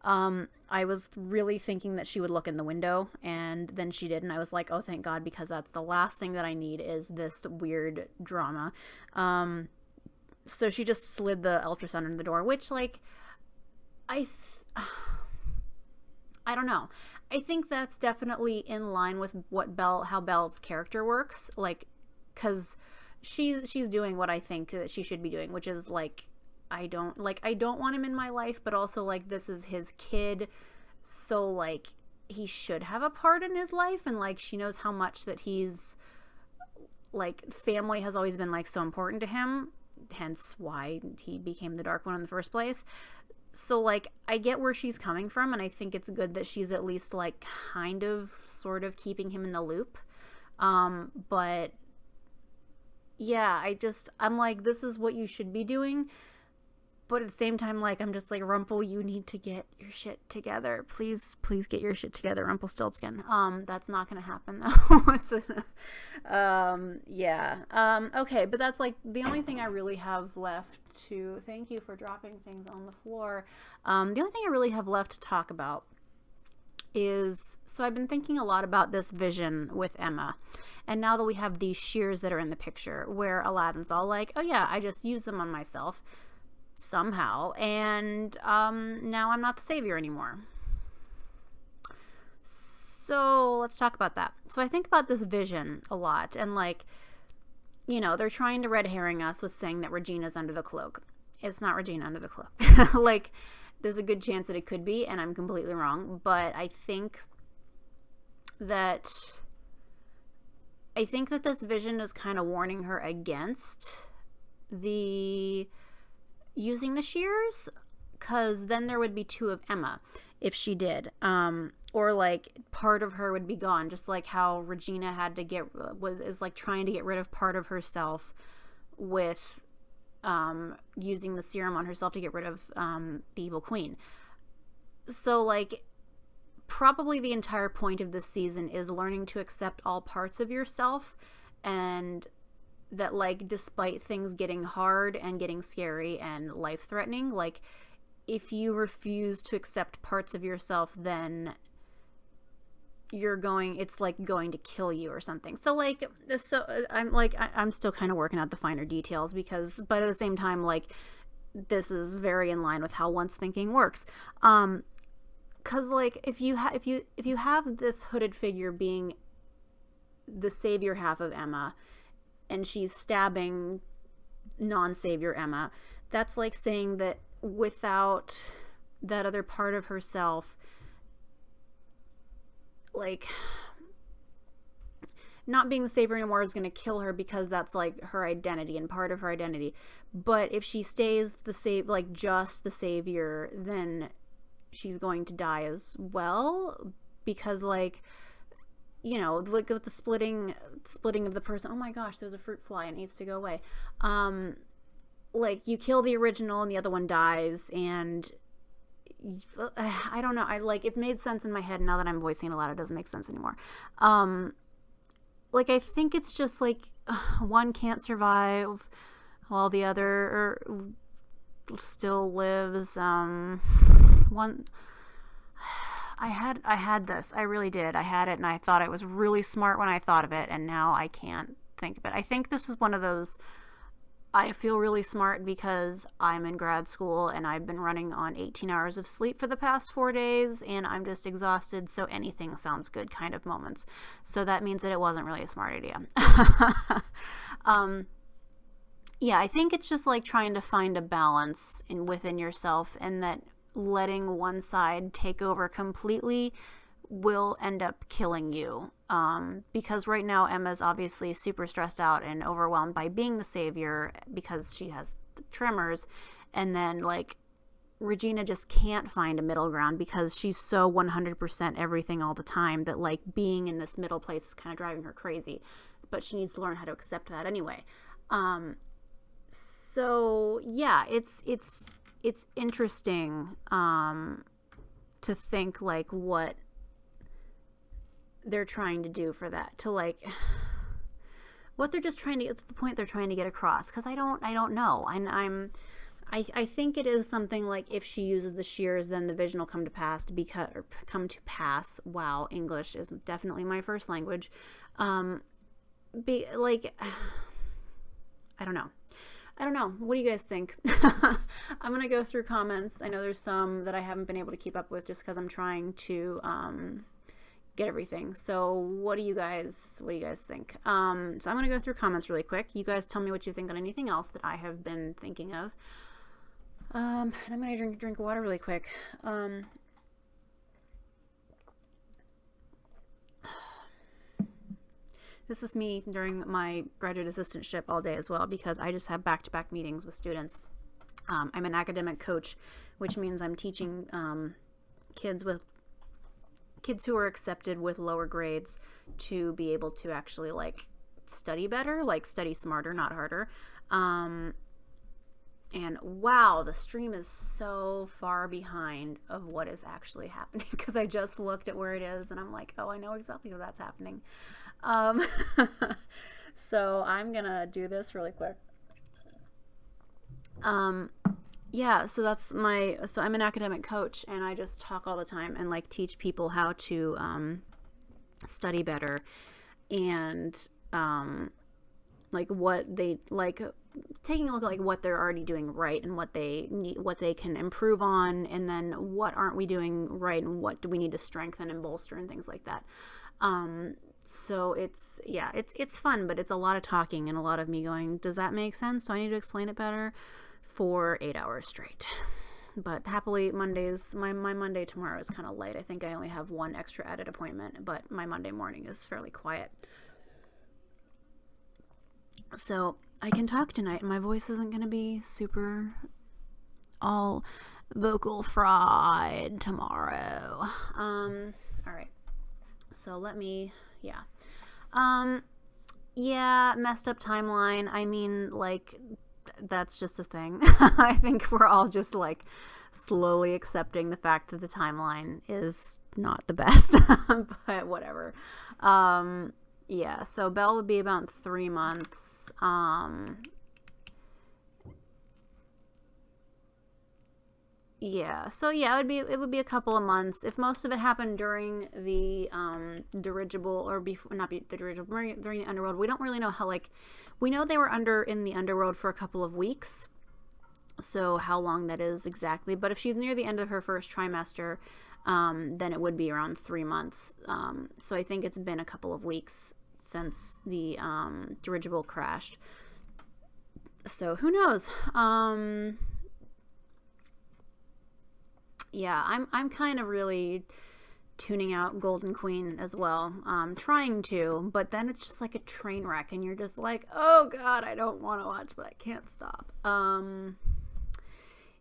I was really thinking that she would look in the window, and then she did, and I was like, oh, thank God, because that's the last thing that I need is this weird drama. So she just slid the ultrasound in the door, which, like, I don't know. I think that's definitely in line with how Belle's character works, like, because she's doing what I think that she should be doing, which is, like, I don't want him in my life, but also, like, this is his kid, so, like, he should have a part in his life, and, like, she knows how much that he's, like, family has always been, like, so important to him, hence why he became the Dark One in the first place. So, like, I get where she's coming from, and I think it's good that she's at least, like, kind of, sort of keeping him in the loop. But, yeah, I'm like, this is what you should be doing. But at the same time, like, I'm just like, Rumple, you need to get your shit together. Please get your shit together, Rumpelstiltskin. That's not gonna happen, though. Yeah. Okay, but that's, like, the only thing I really have left to... Thank you for dropping things on the floor. The only thing I really have left to talk about is... So I've been thinking a lot about this vision with Emma. And now that we have these shears that are in the picture, where Aladdin's all like, oh yeah, I just use them on myself somehow, and now I'm not the savior anymore. So let's talk about that. So I think about this vision a lot, and, like, you know, they're trying to red herring us with saying that Regina's under the cloak. It's not Regina under the cloak. Like, there's a good chance that it could be, and I'm completely wrong, but I think that this vision is kind of warning her against using the shears, because then there would be two of Emma if she did, or, like, part of her would be gone, just like how Regina had to is like trying to get rid of part of herself with using the serum on herself to get rid of the evil queen. So, like, probably the entire point of this season is learning to accept all parts of yourself, and that, like, despite things getting hard and getting scary and life-threatening, like, if you refuse to accept parts of yourself, then it's, like, going to kill you or something. So, like, I'm still kind of working out the finer details, but at the same time, like, this is very in line with how Once Thinking works. 'Cause, like, if you have this hooded figure being the savior half of Emma, and she's stabbing non-savior Emma, that's like saying that without that other part of herself, like, not being the savior anymore is going to kill her, because that's, like, her identity and part of her identity. But if she stays just the savior, then she's going to die as well, because, like, you know, like, with the splitting of the person. Oh my gosh, there's a fruit fly, it needs to go away. Like, you kill the original and the other one dies, and I don't know, it made sense in my head. Now that I'm voicing it aloud, it doesn't make sense anymore. Like, I think it's just, like, one can't survive while the other still lives. I had this. I really did. I had it, and I thought it was really smart when I thought of it, and now I can't think of it. I think this is one of those, I feel really smart because I'm in grad school, and I've been running on 18 hours of sleep for the past 4 days, and I'm just exhausted, so anything sounds good kind of moments. So that means that it wasn't really a smart idea. yeah, I think it's just like trying to find a balance within yourself, and that letting one side take over completely will end up killing you. Because right now Emma's obviously super stressed out and overwhelmed by being the savior because she has the tremors, and then like Regina just can't find a middle ground because she's so 100% everything all the time that like being in this middle place is kind of driving her crazy, but she needs to learn how to accept that anyway. So yeah, it's interesting to think like what they're trying to do for that, to like what they're just trying to get to, the point they're trying to get across, because I don't know. And I think it is something like if she uses the shears, then the vision will come to pass. Wow, English is definitely my first language. Like, I don't know. What do you guys think? I'm gonna go through comments. I know there's some that I haven't been able to keep up with just because I'm trying to get everything. So what do you guys think? So I'm gonna go through comments really quick. You guys tell me what you think on anything else that I have been thinking of. And I'm gonna drink water really quick. This is me during my graduate assistantship all day as well, because I just have back-to-back meetings with students. I'm an academic coach, which means I'm teaching kids who are accepted with lower grades to be able to actually like study better, like study smarter, not harder. And wow, the stream is so far behind of what is actually happening, because I just looked at where it is and I'm like, oh, I know exactly where that's happening. So I'm gonna do this really quick. Yeah, so I'm an academic coach, and I just talk all the time and like teach people how to study better, and like what they like, taking a look at like what they're already doing right and what they need, what they can improve on, and then what aren't we doing right and what do we need to strengthen and bolster and things like that. So it's fun, but it's a lot of talking and a lot of me going, does that make sense? Do I need to explain it better? For 8 hours straight. But happily, Mondays, my Monday tomorrow is kind of light. I think I only have one extra added appointment, but my Monday morning is fairly quiet. So I can talk tonight, and my voice isn't going to be super all vocal fried tomorrow. All right. So messed up timeline. I mean, like, that's just a thing. I think we're all just like slowly accepting the fact that the timeline is not the best, but whatever. Yeah, so Belle would be about 3 months. Yeah, so yeah, it would be a couple of months. If most of it happened during the dirigible, or before, not the dirigible, during the underworld, we don't really know how, like, we know they were in the underworld for a couple of weeks, so how long that is exactly. But if she's near the end of her first trimester, then it would be around 3 months. So I think it's been a couple of weeks since the dirigible crashed. So who knows? Yeah, I'm kind of really tuning out Golden Queen as well. Trying to, but then it's just like a train wreck, and you're just like, oh god, I don't want to watch, but I can't stop.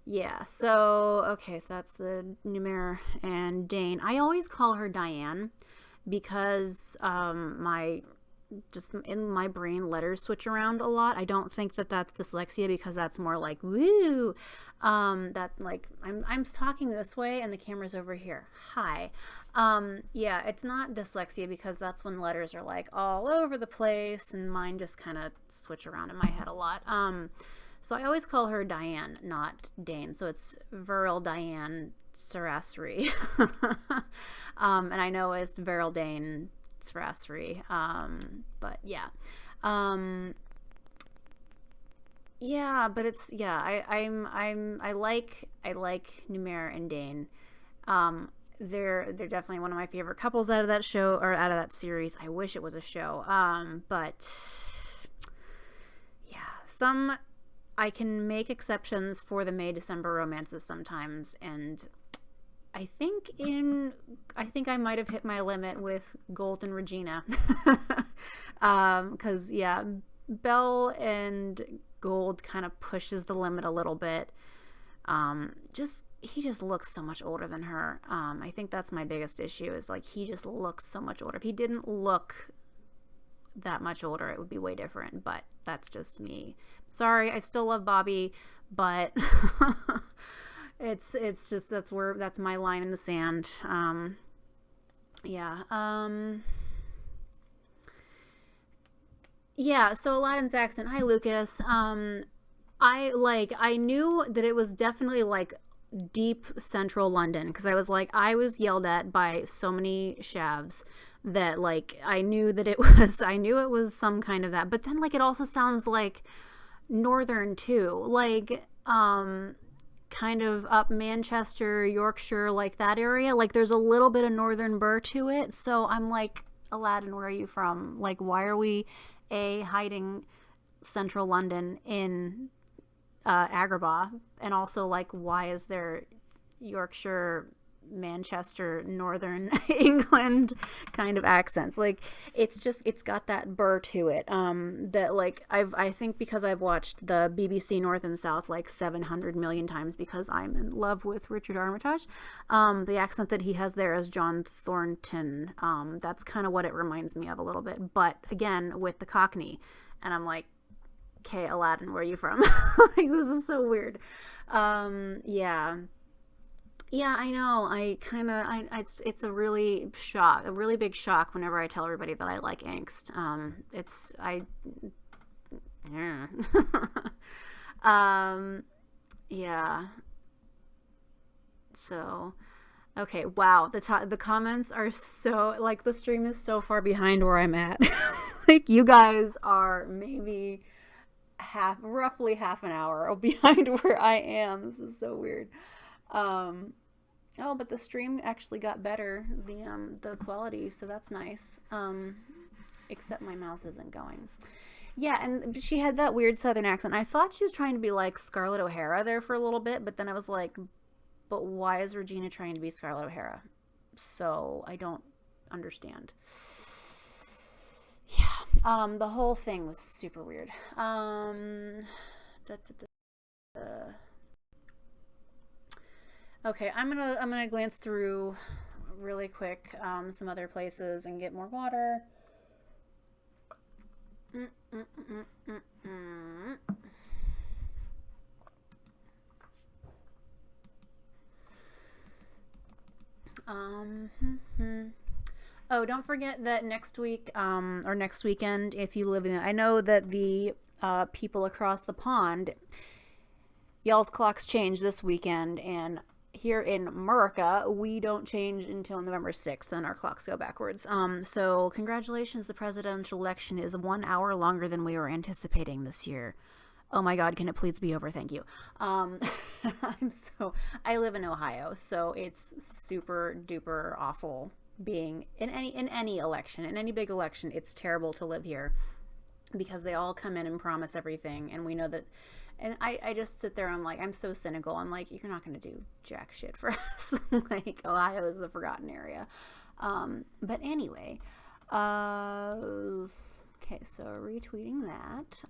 Yeah, so that's the Numair and Dane. I always call her Diane because just in my brain, letters switch around a lot. I don't think that that's dyslexia, because that's more like woo. That like I'm talking this way and the camera's over here. Hi. Yeah, it's not dyslexia, because that's when letters are like all over the place, and mine just kind of switch around in my head a lot. So I always call her Diane, not Dane. So it's Viral Diane Sarasri. And I know it's Viral Dane Sarasri. But yeah. Yeah, but it's, yeah, I like Numair and Dane. They're definitely one of my favorite couples out of that show, or out of that series. I wish it was a show. But yeah, some I can make exceptions for the May-December romances sometimes, and I think I might have hit my limit with Gold and Regina. Because, yeah, Belle and Gold kind of pushes the limit a little bit. He just looks so much older than her. I think that's my biggest issue, is like he just looks so much older. If he didn't look that much older, it would be way different, but that's just me. Sorry, I still love Bobby, but it's just that's my line in the sand. Yeah. Yeah, so Aladdin's accent. Hi, Lucas. I knew that it was definitely like deep central London, because I was yelled at by so many shavs that like I knew it was some kind of that. But then like it also sounds like northern too. Like kind of up Manchester, Yorkshire, like that area. Like there's a little bit of northern burr to it. So I'm like, Aladdin, where are you from? Like, why are we hiding central London in Agrabah? And also, like, why is there Yorkshire, Manchester, Northern England kind of accents? Like, it's got that burr to it. That like I think because I've watched the BBC North and South like 700 million times, because I'm in love with Richard Armitage. The accent that he has there as John Thornton, that's kind of what it reminds me of a little bit. But again, with the Cockney, and I'm like, okay, Aladdin, where are you from? Like, this is so weird. Yeah, I know. It's a really big shock whenever I tell everybody that I like angst. Yeah. Yeah. So, okay, wow. The comments are so, like, the stream is so far behind where I'm at. Like, you guys are maybe roughly half an hour behind where I am. This is so weird. Oh, but the stream actually got better, the quality, so that's nice. Except my mouse isn't going. Yeah, and she had that weird southern accent. I thought she was trying to be like Scarlett O'Hara there for a little bit, but then I was like, but why is Regina trying to be Scarlett O'Hara? So I don't understand. Yeah, the whole thing was super weird. Okay, I'm gonna glance through really quick some other places and get more water. Oh, don't forget that next week or next weekend, if you live in, I know that the people across the pond, y'all's clocks change this weekend, and here in America, we don't change until November 6th, then our clocks go backwards. So congratulations, the presidential election is 1 hour longer than we were anticipating this year. Oh my God, can it please be over? Thank you. I live in Ohio, so it's super duper awful being in any election, in any big election. It's terrible to live here because they all come in and promise everything, and we know that. And I just sit there, I'm like, I'm so cynical. I'm like, you're not going to do jack shit for us. Like, Ohio is the forgotten area. But anyway, okay, so retweeting that.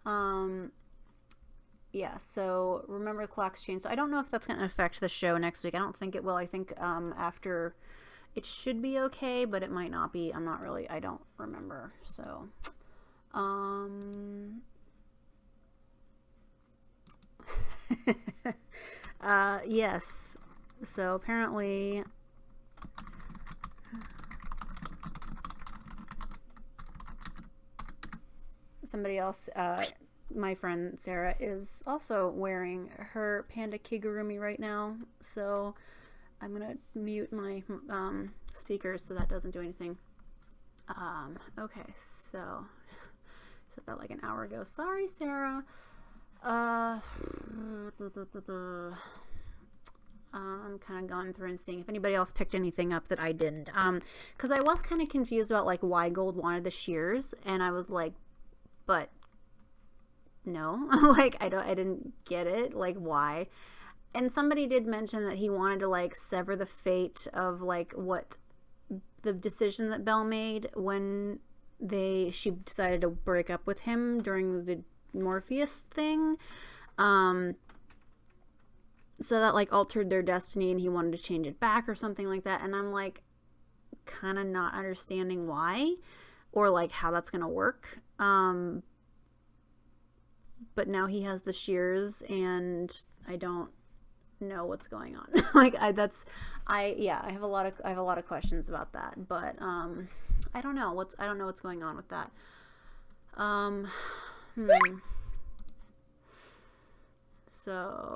Yeah, so remember the clocks change. So I don't know if that's going to affect the show next week. I don't think it will. I think after it should be okay, but it might not be. I don't remember. So, yes. So apparently somebody else, my friend Sarah, is also wearing her panda kigurumi right now. So I'm gonna mute my speakers so that doesn't do anything. Okay, so said that like an hour ago. Sorry, Sarah. I'm kind of going through and seeing if anybody else picked anything up that I didn't. Because I was kind of confused about like why Gold wanted the shears, and I was like, but no. Like, I didn't get it. Like, why? And somebody did mention that he wanted to, like, sever the fate of, like, what the decision that Belle made when she decided to break up with him during the Morpheus thing. So that, like, altered their destiny, and he wanted to change it back or something like that. And I'm, like, kind of not understanding why or, like, how that's gonna work. But now he has the shears, and I don't know what's going on. Like, I have a lot of questions about that, but I don't know what's going on with that. So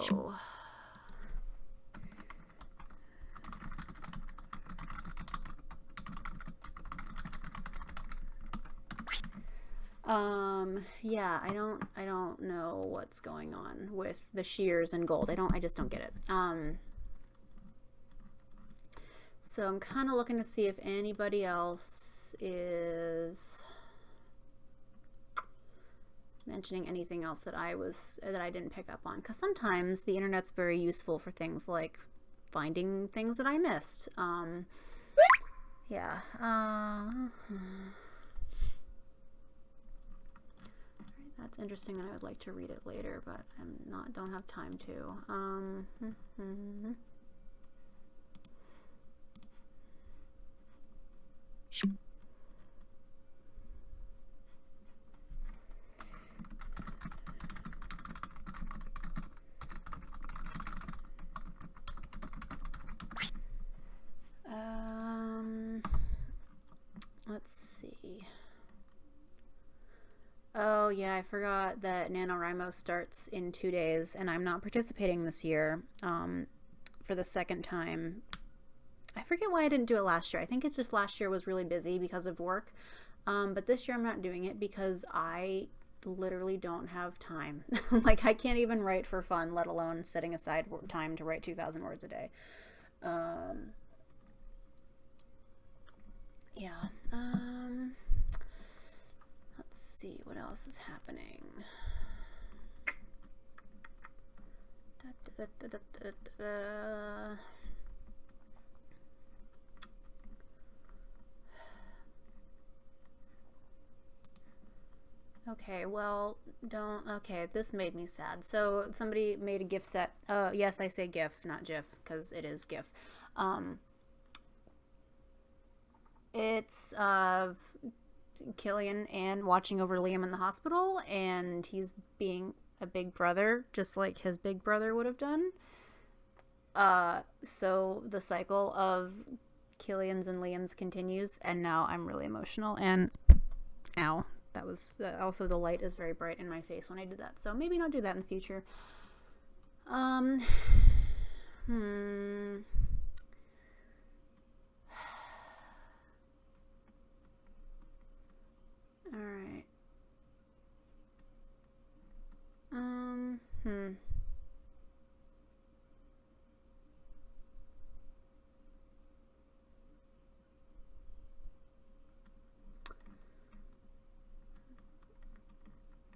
yeah, I don't know what's going on with the shears and gold. I just don't get it. So I'm kind of looking to see if anybody else is mentioning anything else that I didn't pick up on, because sometimes the internet's very useful for things like finding things that I missed. Yeah. That's interesting, and I would like to read it later, but don't have time to. Let's see. Oh, yeah, I forgot that NaNoWriMo starts in 2 days, and I'm not participating this year for the second time. I forget why I didn't do it last year. I think it's just last year was really busy because of work. But this year I'm not doing it because I literally don't have time. Like, I can't even write for fun, let alone setting aside time to write 2,000 words a day. Yeah. Let's see what else is happening. Okay, well, okay, this made me sad. So somebody made a gift set. Yes, I say GIF, not GIF, because it is GIF. It's Killian and watching over Liam in the hospital, and he's being a big brother, just like his big brother would have done. So the cycle of Killian's and Liam's continues, and now I'm really emotional, and ow, that was also the light is very bright in my face when I did that, so maybe not do that in the future. All right.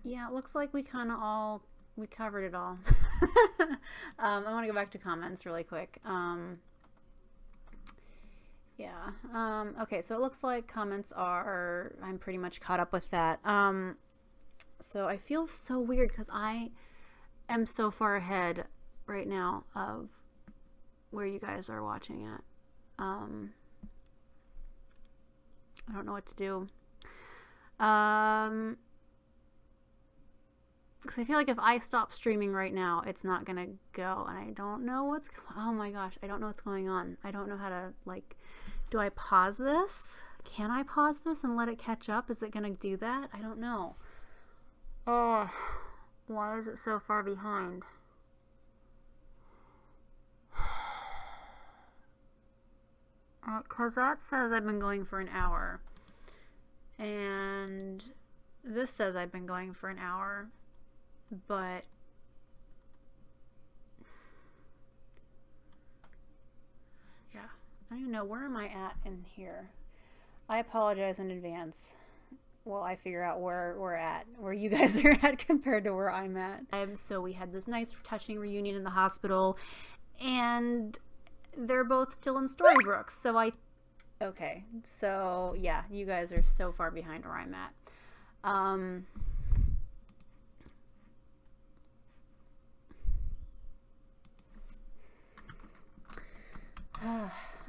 Yeah, it looks like we covered it all. I want to go back to comments really quick. Yeah. Okay, so it looks like comments I'm pretty much caught up with that. So I feel so weird because I am so far ahead right now of where you guys are watching at. I don't know what to do. Because I feel like if I stop streaming right now, it's not gonna go, and I don't know oh my gosh, I don't know what's going on. I don't know how to, like, do I pause this? Can I pause this and let it catch up? Is it gonna do that? I don't know. Oh, why is it so far behind? Because that says I've been going for an hour, and this says I've been going for an hour. But yeah, I don't even know, where am I at in here? I apologize in advance. while I figure out where we're at, where you guys are at compared to where I'm at. So we had this nice touching reunion in the hospital, and they're both still in Storybrooke. Okay, so yeah, you guys are so far behind where I'm at.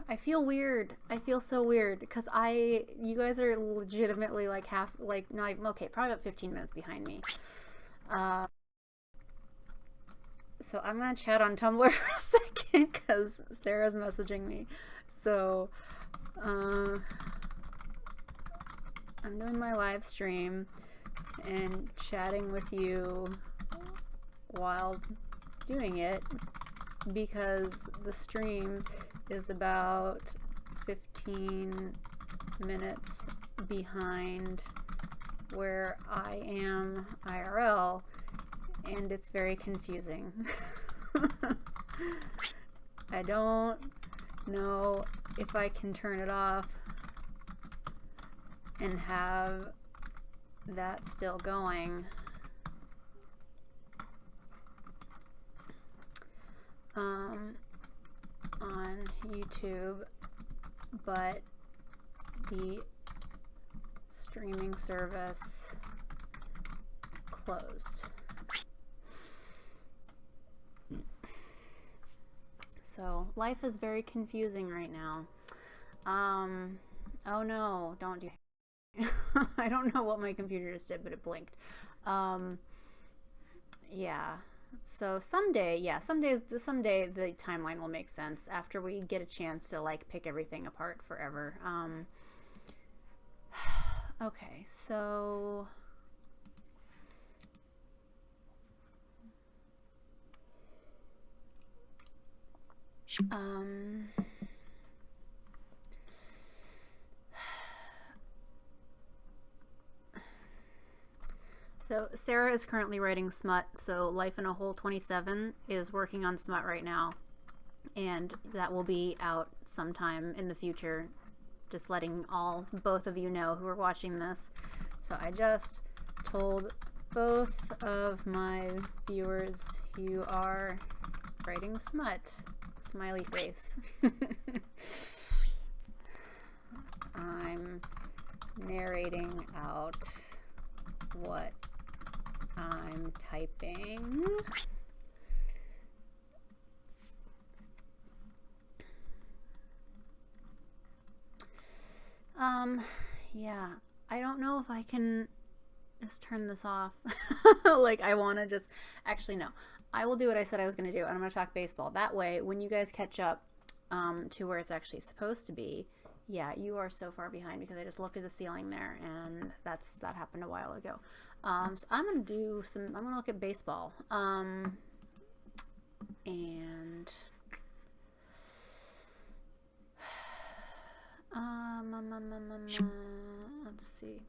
I feel weird. I feel so weird because you guys are legitimately like not even, okay, probably about 15 minutes behind me. So I'm gonna chat on Tumblr for a second because Sarah's messaging me. So, I'm doing my live stream and chatting with you while doing it because the stream is about 15 minutes behind where I am IRL, and it's very confusing. I don't know if I can turn it off and have that still going. On YouTube, but the streaming service closed. So life is very confusing right now. Oh no, don't do I don't know what my computer just did, but it blinked. Yeah. So someday the timeline will make sense after we get a chance to like pick everything apart forever. Okay, so so Sarah is currently writing smut, so Life in a Hole 27 is working on smut right now, and that will be out sometime in the future. Just letting both of you know who are watching this. So I just told both of my viewers you are writing smut. Smiley face. I'm narrating out what I'm typing. Yeah, I don't know if I can just turn this off. Like, I want to just, actually, no. I will do what I said I was going to do, and I'm going to talk baseball. That way, when you guys catch up to where it's actually supposed to be, yeah, you are so far behind because I just looked at the ceiling there, and that happened a while ago. So I'm going to I'm going to look at baseball. And let's see.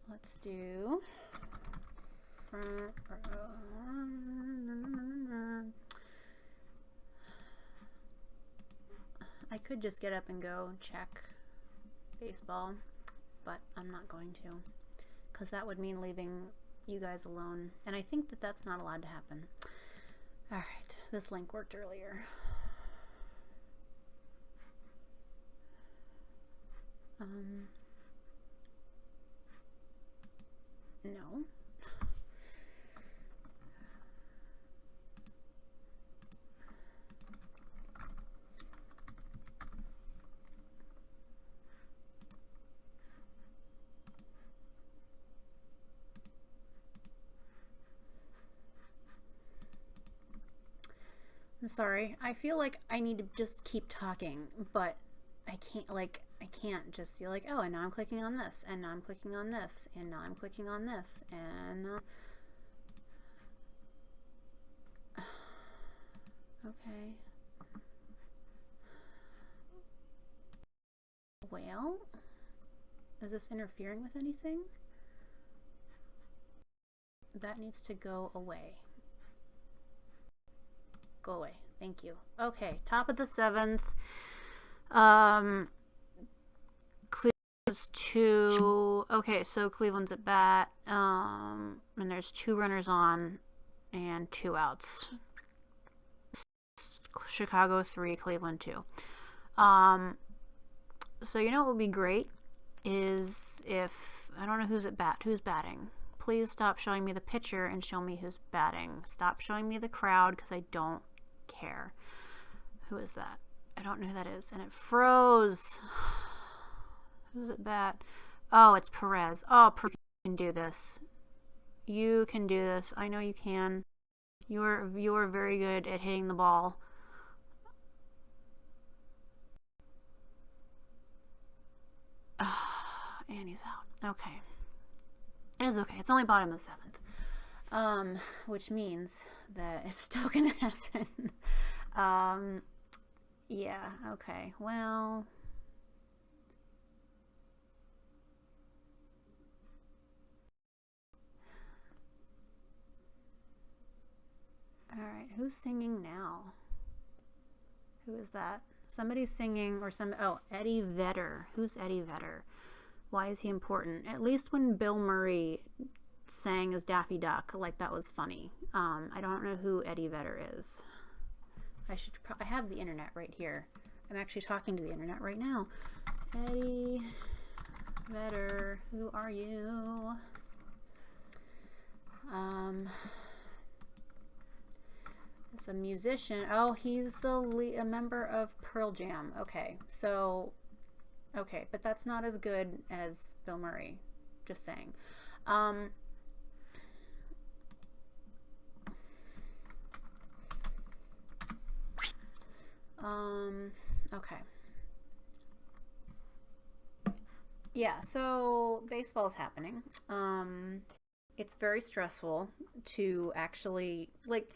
Let's do I could just get up and go check baseball, but I'm not going to, because that would mean leaving you guys alone, and I think that that's not allowed to happen. Alright, this link worked earlier. No. I'm sorry. I feel like I need to just keep talking, but I can't just be like, oh, and now I'm clicking on this, and now I'm clicking on this, and now I'm clicking on this, and okay. Well, is this interfering with anything? That needs to go away. Go away. Thank you. Okay, top of the 7th. Clear There's two. Okay, so Cleveland's at bat. And there's 2 runners on and 2 outs. Chicago 3, Cleveland 2. So you know what would be great is if, I don't know who's at bat. Who's batting? Please stop showing me the pitcher and show me who's batting. Stop showing me the crowd because I don't care. Who is that? I don't know who that is. And it froze. Who's at bat? Oh, it's Perez. Oh, Perez, you can do this. You can do this. I know you can. You're very good at hitting the ball. And he's out. Okay. It's okay. It's only bottom of the 7th. Which means that it's still gonna happen. Yeah, okay. Well, alright, who's singing now? Who is that? Somebody's singing, or Eddie Vedder. Who's Eddie Vedder? Why is he important? At least when Bill Murray sang as Daffy Duck, like, that was funny. I don't know who Eddie Vedder is. I have the internet right here. I'm actually talking to the internet right now. Eddie Vedder, who are you? It's a musician. Oh, he's a member of Pearl Jam. Okay, so, okay, but that's not as good as Bill Murray. Just saying. Okay. Yeah, so baseball's happening. It's very stressful to actually, like,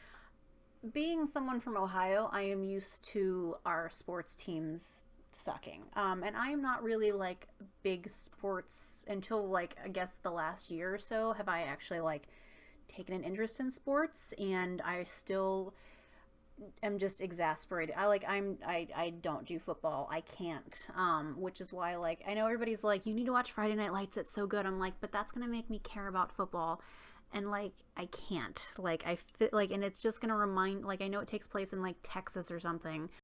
being someone from Ohio, I am used to our sports teams sucking. And I am not really, like, big sports until, like, I guess the last year or so have I actually, like, taken an interest in sports, and I still am just exasperated. I don't do football. I can't. Which is why, like, I know everybody's like, you need to watch Friday Night Lights, it's so good. I'm like, but that's gonna make me care about football. And, like, I can't. Like, I fit, like, and it's just gonna remind, like, I know it takes place in, like, Texas or something,